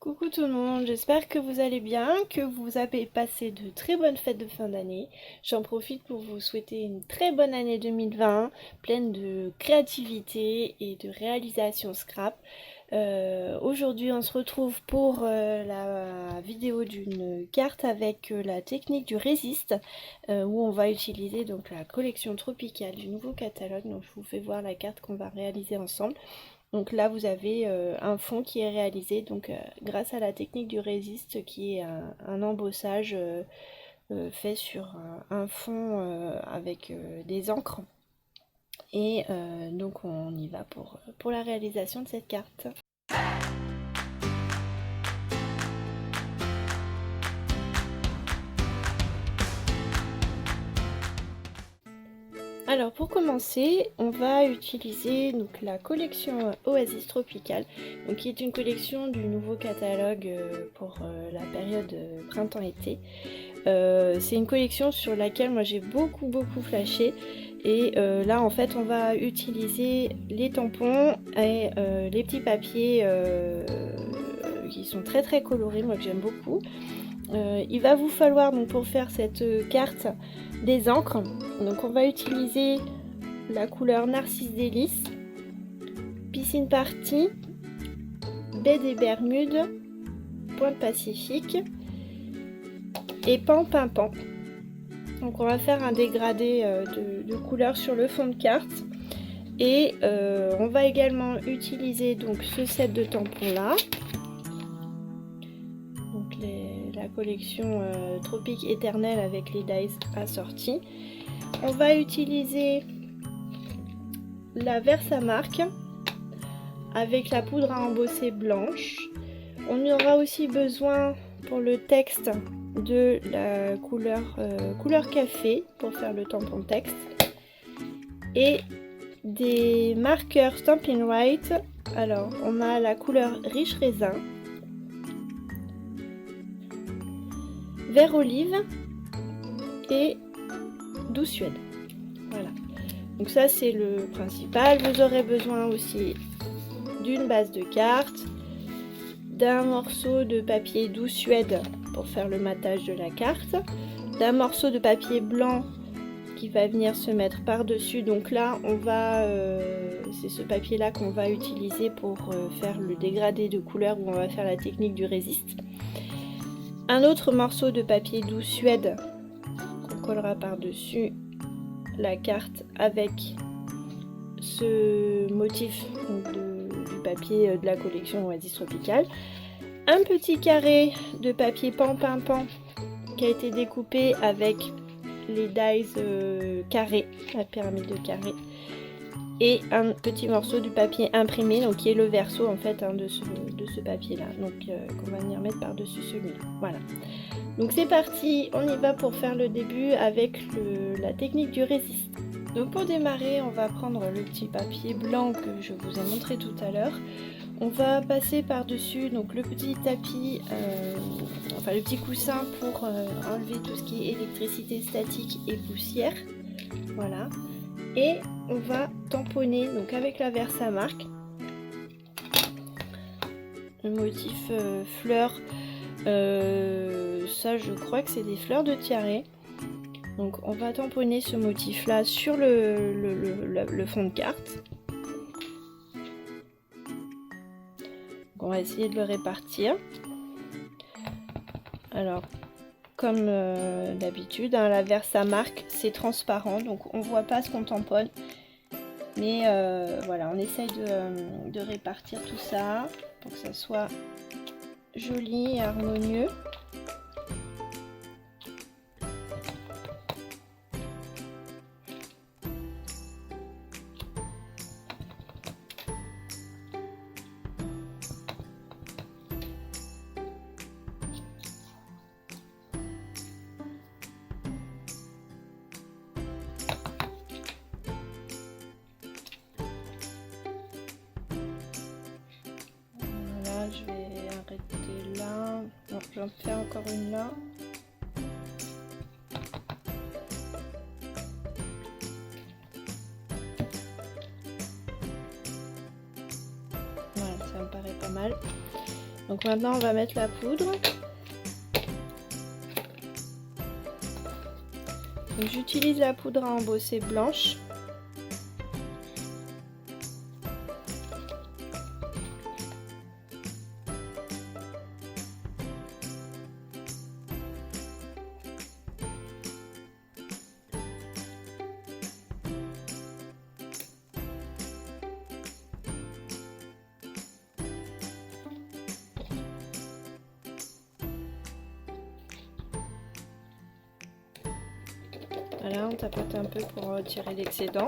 Coucou tout le monde, j'espère que vous allez bien, que vous avez passé de très bonnes fêtes de fin d'année. J'en profite pour vous souhaiter une très bonne année 2020, pleine de créativité et de réalisation scrap. Aujourd'hui on se retrouve pour la vidéo d'une carte avec la technique du résiste, où on va utiliser donc la collection tropicale du nouveau catalogue. Donc je vous fais voir la carte qu'on va réaliser ensemble. Donc là vous avez un fond qui est réalisé donc grâce à la technique du résiste, qui est un embossage fait sur un fond avec des encres. Et donc on y va pour la réalisation de cette carte. Alors pour commencer, on va utiliser donc la collection Oasis Tropicale, donc qui est une collection du nouveau catalogue pour la période printemps-été. C'est une collection sur laquelle moi j'ai beaucoup flashé, et là en fait on va utiliser les tampons et les petits papiers qui sont très colorés, moi que j'aime beaucoup. Il va vous falloir donc pour faire cette carte des encres. Donc on va utiliser la couleur Narcisse Délice, Piscine Party, Baie des Bermudes, Pointe Pacifique et Pan Pimpant. Donc on va faire un dégradé de couleurs sur le fond de carte. Et on va également utiliser donc ce set de tampons là. Donc la collection Tropique Éternelle avec les dies assortis. On va utiliser la Versamark avec la poudre à embosser blanche. On aura aussi besoin pour le texte de la couleur café pour faire le tampon texte, et des marqueurs Stampin' Right. Alors on a la couleur riche raisin, vert olive et douce suède. Voilà, donc ça c'est le principal. Vous aurez besoin aussi d'une base de carte, d'un morceau de papier douce suède pour faire le matage de la carte, d'un morceau de papier blanc qui va venir se mettre par dessus. Donc là on va c'est ce papier là qu'on va utiliser pour faire le dégradé de couleur, où on va faire la technique du résiste. Un autre morceau de papier douce suède qu'on collera par dessus la carte avec ce motif du papier de la collection Oasis Tropicale. Un petit carré de papier Pan Pimpant qui a été découpé avec les dies carrés, la pyramide de carrés, et un petit morceau du papier imprimé, donc qui est le verso en fait de ce papier là, donc qu'on va venir mettre par dessus celui-là. Voilà, donc c'est parti, on y va pour faire le début avec la technique du résiste. Donc pour démarrer, on va prendre le petit papier blanc que je vous ai montré tout à l'heure. On va passer par dessus donc le petit tapis, enfin le petit coussin pour enlever tout ce qui est électricité statique et poussière. Voilà, et on va tamponner donc avec la Versamark le motif fleurs. Ça je crois que c'est des fleurs de tiare. Donc on va tamponner ce motif là sur le fond de carte. Donc on va essayer de le répartir. Alors comme d'habitude, hein, la Versamark c'est transparent, donc on voit pas ce qu'on tamponne. Mais voilà, on essaye de répartir tout ça pour que ça soit joli et harmonieux. Je vais arrêter là. Bon, j'en fais encore une là. Voilà, ça me paraît pas mal. Donc maintenant on va mettre la poudre. J'utilise la poudre à embosser blanche. Voilà, on tapote un peu pour retirer l'excédent.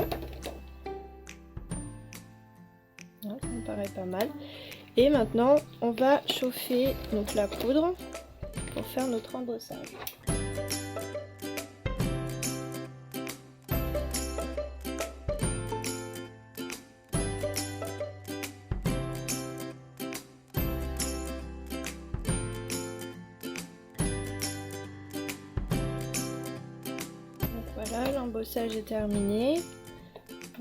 Ça me paraît pas mal. Et maintenant, on va chauffer donc la poudre pour faire notre embossage. Voilà, l'embossage est terminé.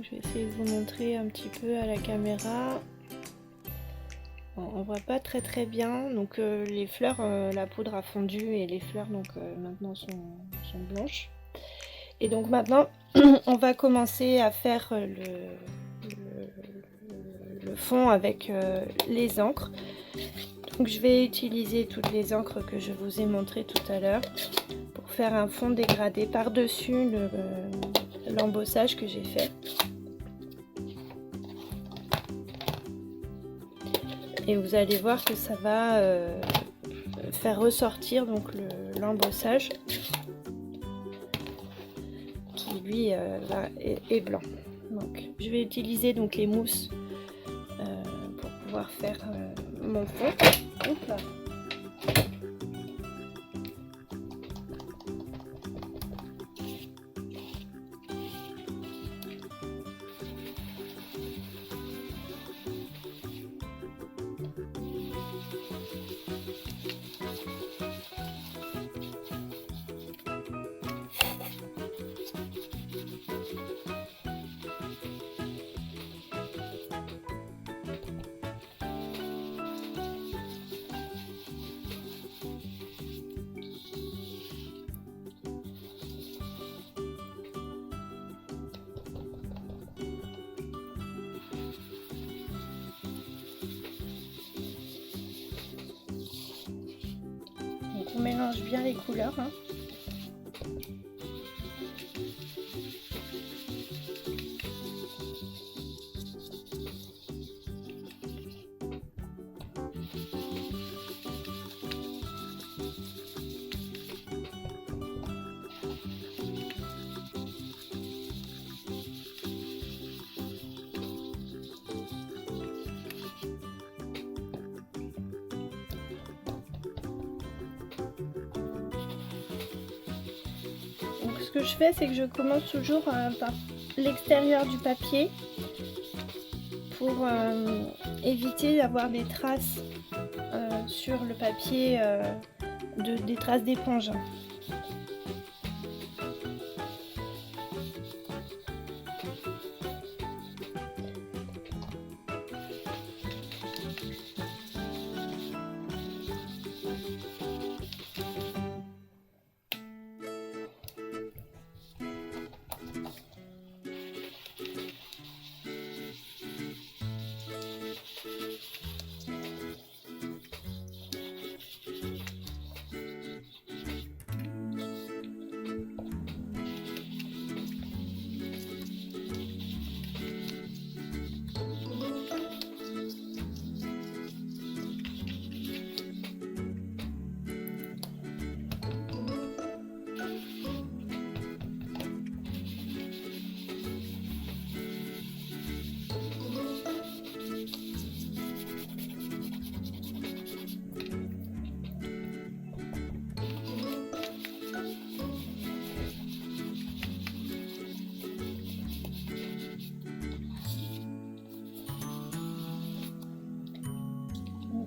Je vais essayer de vous montrer un petit peu à la caméra. Bon, on voit pas très bien, donc les fleurs, la poudre a fondu et les fleurs donc maintenant sont blanches. Et donc maintenant, on va commencer à faire le fond avec les encres. Donc je vais utiliser toutes les encres que je vous ai montrées tout à l'heure pour faire un fond dégradé par-dessus l'embossage que j'ai fait. Et vous allez voir que ça va faire ressortir donc l'embossage qui lui est blanc. Donc je vais utiliser donc les mousses pour pouvoir faire mon fond. Hop là. On mélange bien les couleurs. Hein. Ce que je fais, c'est que je commence toujours par l'extérieur du papier pour éviter d'avoir des traces sur le papier, des traces d'éponge.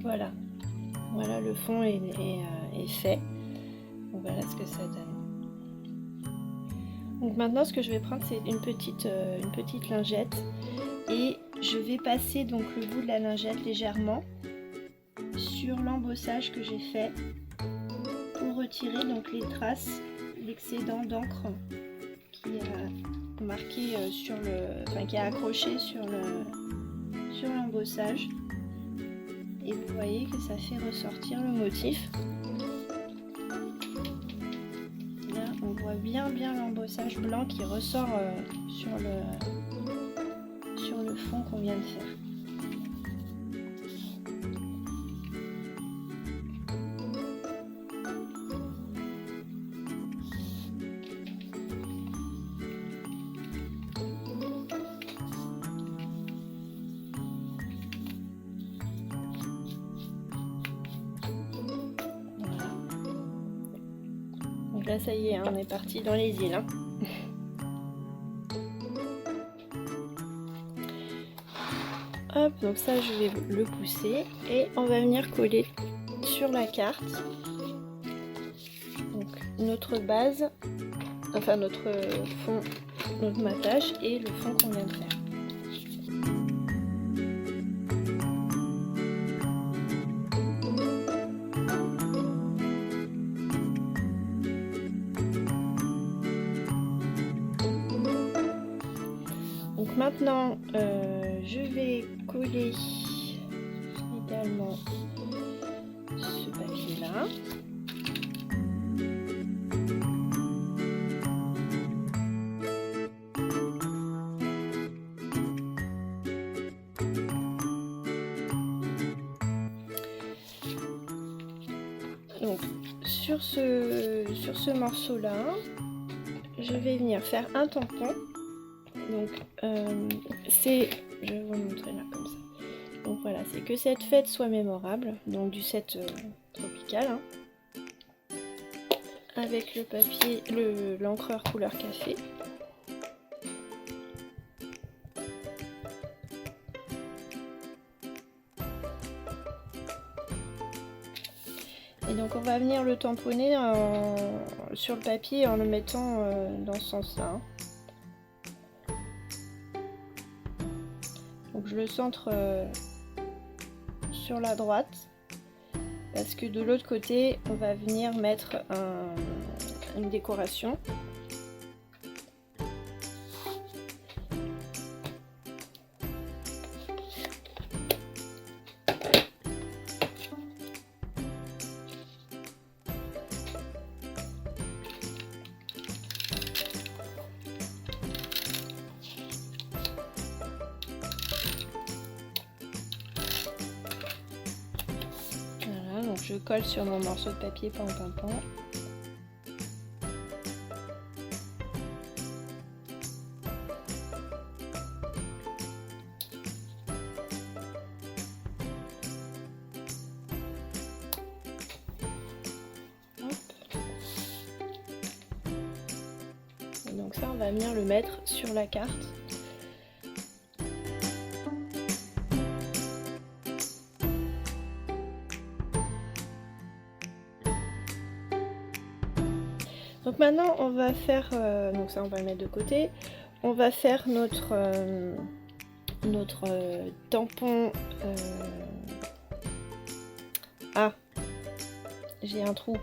Voilà, voilà le fond est fait. Donc voilà ce que ça donne. Donc maintenant ce que je vais prendre c'est une petite lingette et je vais passer donc le bout de la lingette légèrement sur sur l'embossage que j'ai fait pour retirer donc les traces, l'excédent d'encre qui a marqué qui a accroché sur l'embossage. Et vous voyez que ça fait ressortir le motif. Là, on voit bien l'embossage blanc qui ressort sur le fond qu'on vient de faire. Donc là ça y est, hein, on est parti dans les îles. Hein. Hop, donc ça je vais le pousser et on va venir coller sur la carte donc notre base, enfin notre fond, notre matage et le fond qu'on vient de faire. Donc maintenant je vais coller également ce papier là. Donc sur ce morceau là, je vais venir faire un tampon. Donc je vais vous montrer là comme ça. Donc voilà, c'est que cette fête soit mémorable, donc du set tropical, hein, avec le papier, l'encreur couleur café. Et donc on va venir le tamponner sur le papier en le mettant dans ce sens-là. Hein. Donc je le centre sur la droite parce que de l'autre côté on va venir mettre une décoration. Donc je colle sur mon morceau de papier pan. Hop. Et donc ça on va venir le mettre sur la carte. Donc maintenant on va faire, donc ça on va le mettre de côté, on va faire notre tampon, ah j'ai un trou,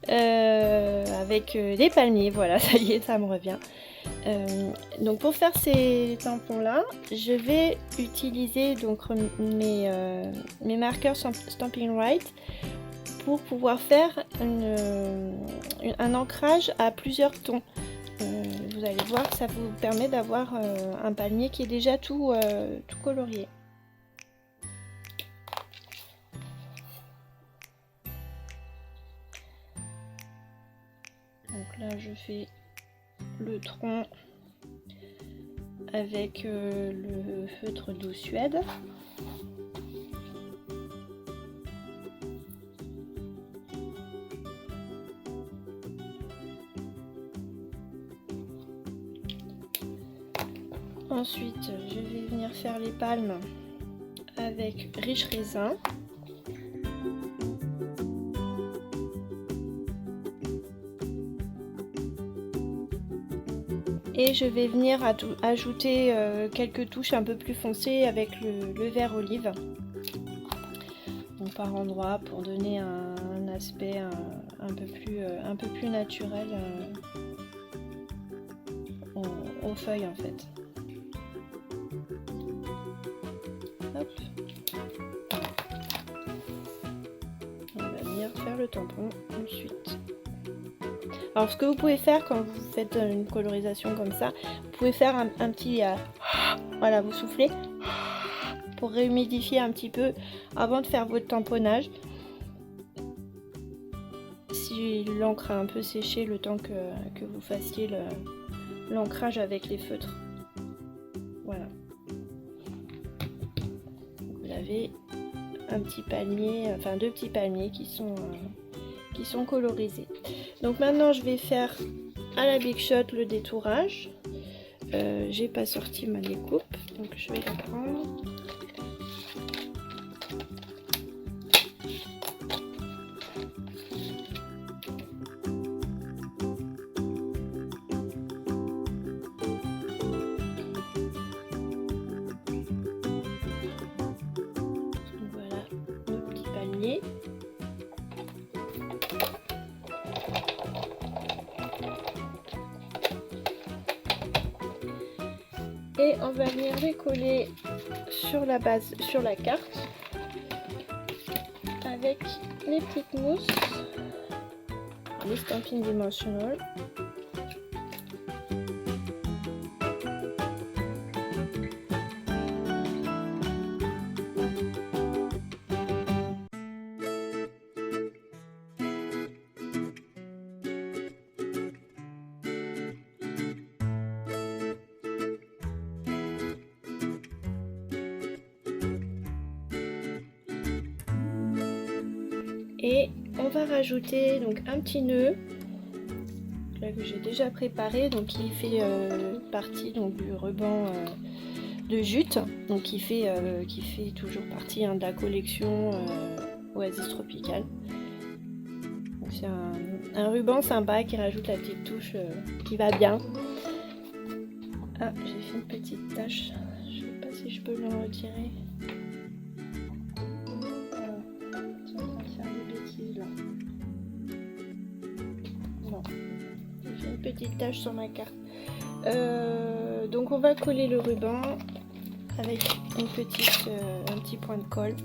avec des palmiers, voilà ça y est ça me revient. Donc pour faire ces tampons là, je vais utiliser donc mes marqueurs Stampin' Right pour pouvoir faire un ancrage à plusieurs tons. Vous allez voir que ça vous permet d'avoir un palmier qui est déjà tout colorié. Donc là je fais le tronc avec le feutre d'eau Suède. Ensuite, je vais venir faire les palmes avec Riche Raisin. Et je vais venir ajouter quelques touches un peu plus foncées avec le vert olive. Donc par endroits pour donner un aspect un peu plus naturel aux feuilles en fait. Hop. On va venir faire le tampon ensuite. Alors ce que vous pouvez faire quand vous faites une colorisation comme ça, vous pouvez faire un petit... voilà, vous soufflez pour réhumidifier un petit peu avant de faire votre tamponnage. Si l'encre a un peu séché, le temps que vous fassiez l'ancrage avec les feutres. Voilà. Vous avez un petit palmier, enfin 2 petits palmiers qui sont colorisés. Donc maintenant je vais faire à la Big Shot le détourage. J'ai pas sorti ma découpe, donc je vais la prendre. Voilà le petit palmier. Et on va venir les coller sur la base, sur la carte, avec les petites mousses, les Stampin' Dimensional. Et on va rajouter donc un petit nœud là, que j'ai déjà préparé, donc qui fait partie donc du ruban de jute, donc qui fait toujours partie de la collection Oasis Tropical. C'est un ruban sympa qui rajoute la petite touche qui va bien. Ah, j'ai fait une petite tache, je sais pas si je peux l'en retirer. Petite tache sur ma carte. Donc on va coller le ruban avec un petit point de colle.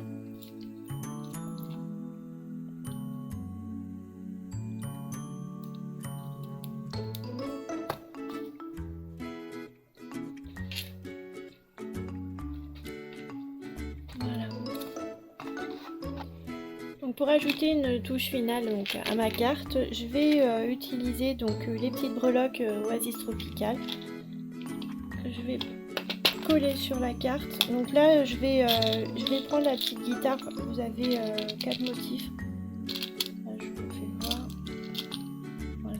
Voilà. Donc pour ajouter une touche finale donc, à ma carte, je vais utiliser donc les petites breloques Oasis Tropical. Je vais coller sur la carte. Donc là, je vais prendre la petite guitare. Vous avez 4 motifs. Là, je vous fais voir. Voilà.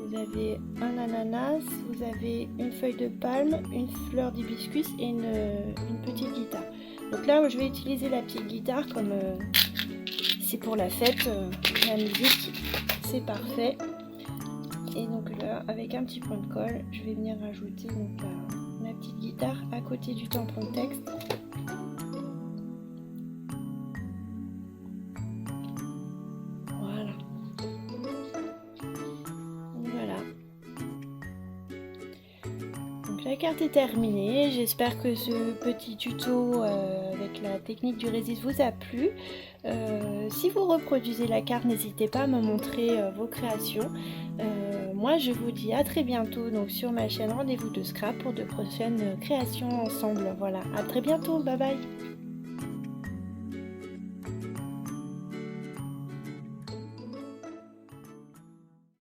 Vous avez un ananas, vous avez une feuille de palme, une fleur d'hibiscus et une petite guitare. Donc là, je vais utiliser la petite guitare comme c'est pour la fête, la musique, c'est parfait. Et donc là, avec un petit point de colle, je vais venir rajouter donc, la petite guitare à côté du tampon texte. Voilà. Voilà. Donc la carte est terminée. J'espère que ce petit tuto avec la technique du résiste vous a plu. Si vous reproduisez la carte, n'hésitez pas à me montrer vos créations. Moi je vous dis à très bientôt donc sur ma chaîne Rendez-vous de Scrap pour de prochaines créations ensemble. Voilà, à très bientôt, bye bye.